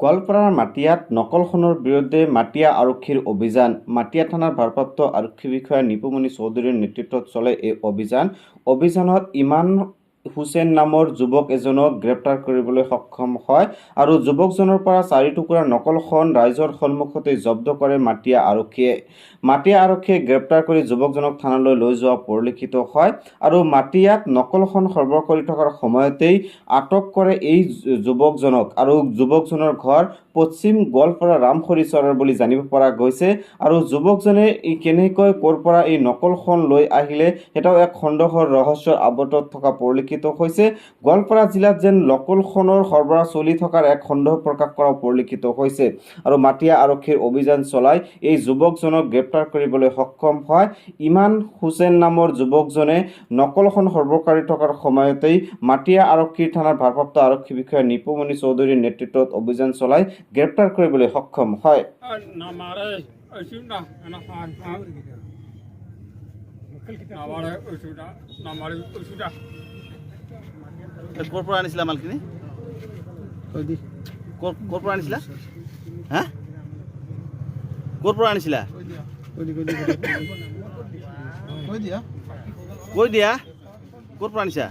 গোৱালপাৰাৰ মাটিয়াত নকলখনৰ বিৰুদ্ধে মাটিয়া আৰক্ষীৰ অভিযান। মাটিয়া থানাৰ ভাৰপ্ৰাপ্ত আৰক্ষী বিষয়া নিপুমণি চৌধুৰীৰ নেতৃত্বত চলে এই অভিযানত ইমান হুছেইন নামৰ যুৱক এজনক গ্ৰেপ্তাৰ কৰিবলৈ সক্ষম হয় আৰু যুৱকজনৰ পৰা 4 টুকুৰা নকলখন ৰাইজৰ সন্মুখতে জব্দ কৰে মাটিয়া আৰক্ষীয়ে। মাটিয়া আৰক্ষীয়ে গ্ৰেপ্তাৰ কৰি যুৱকজনক থানালৈ লৈ যোৱা পৰিলক্ষিত হয় আৰু মাটিয়াত নকলখন সৰবৰাহ কৰি থকাৰ সময়তেই আটক কৰে এই যুৱকজনক আৰু যুৱকজনৰ ঘৰ পশ্চিম গোৱালপাৰা ৰামখৰিচৰৰ বুলি জানিব পৰা গৈছে আৰু যুৱকজনে কেনেকৈ ক'ৰ পৰা এই নকলখন লৈ আহিলে এটাও এক সন্দেহৰ ৰহস্যৰ আৱৰ্তত থকা পৰিলক্ষিত হৈছে। গোৱালপাৰা জিলাত যেন নকলখনৰ সৰবৰাহ চলি থকাৰ এক সন্দেহ প্ৰকাশ কৰা পৰিলক্ষিত হৈছে আৰু মাটিয়া আৰক্ষীৰ অভিযান চলাই এই যুৱকজনক গ্ৰেপ্তাৰ কৰিবলৈ সক্ষম হয়। ইমান হুছেইন নামৰ যুৱকজনে নকলখন সৰবৰাহ কৰি থকাৰ সময়তেই মাটিয়া আৰক্ষীৰ থানাৰ ভাৰপ্ৰাপ্ত আৰক্ষী বিষয়া নিপুমণি চৌধুৰীৰ নেতৃত্বত অভিযান চলাই গ্ৰেপ্তাৰ কৰিবলৈ সক্ষম হয়। ক'ৰ পৰা আনিছিলা মালখিনি? ক'ৰ পৰা আনিছিলা? হা? ক'ৰ পৰা আনিছিলা? কৈ দিয়া। ক'ৰ পৰা আনিছা?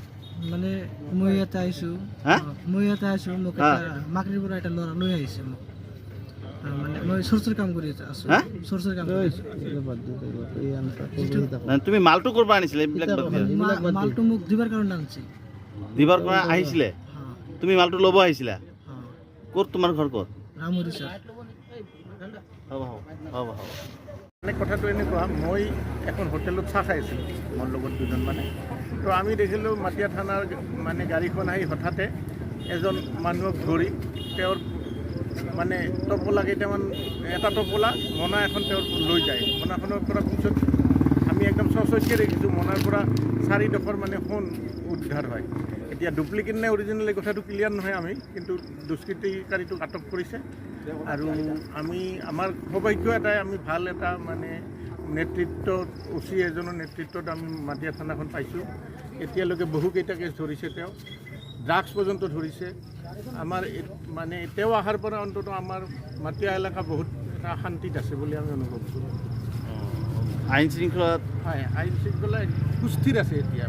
মানে মই ইয়াতে আহিছোঁ। হা? মই ইয়াতে আহিছোঁ, মোক মাকৰিৰ পৰা এটা ল'ৰা লৈ আহিছে মোক। মানে মই চৰচৰ কাম কৰি আছোঁ। হা? চৰচৰ কাম কৰি আছোঁ। তুমি মালটো ক'ৰ পৰা আনিছিলা? এইবিলাক মালটো মোক দিবৰ কাৰণে আনিছে। দিবৰ পৰা আহিছিলে? তুমি মালটো ল'ব আহিছিলা? ক'ত তোমাৰ ঘৰ ক'ত? ৰামহৰিচৰ। হ'ব। মানে কথাটো এনেকুৱা, মই এখন হোটেলত চাহ খাই আছিলোঁ মোৰ লগত দুজন মানে। তো আমি দেখিলোঁ মাটিয়া থানাৰ মানে গাড়ীখন আহি হঠাতে এজন মানুহক ধৰি তেওঁৰ মানে টপলা কেইটামান, এটা টপলা মোনা এখন তেওঁৰ লৈ যায়। মোনাখনৰ পৰা পিছত আমি একদম চচকৈ দেখিছোঁ মোনাৰ পৰা 4 ডোখৰ মানে সোণ উদ্ধাৰ হয়। এতিয়া ডুপ্লিকেট নে অৰিজিনেল এই কথাটো ক্লিয়াৰ নহয় আমি, কিন্তু দুষ্কৃতিকাৰীটোক আটক কৰিছে আৰু আমাৰ সৌভাগ্য এটাই আমি ভাল এটা মানে নেতৃত্বত OC এজনৰ নেতৃত্বত আমি মাটিয়া থানাখন পাইছোঁ। এতিয়ালৈকে বহুকেইটা কেছ ধৰিছে, তেওঁ ড্ৰাগছ পৰ্যন্ত ধৰিছে। আমাৰ মানে তেওঁ অহাৰ পৰা অন্ততঃ আমাৰ মাটিয়া এলেকা বহুত এটা শান্তিত আছে বুলি আমি অনুভৱ কৰোঁ। আইন শৃংখলাত হয়, আইন শৃংখলা সুস্থিৰ আছে এতিয়া।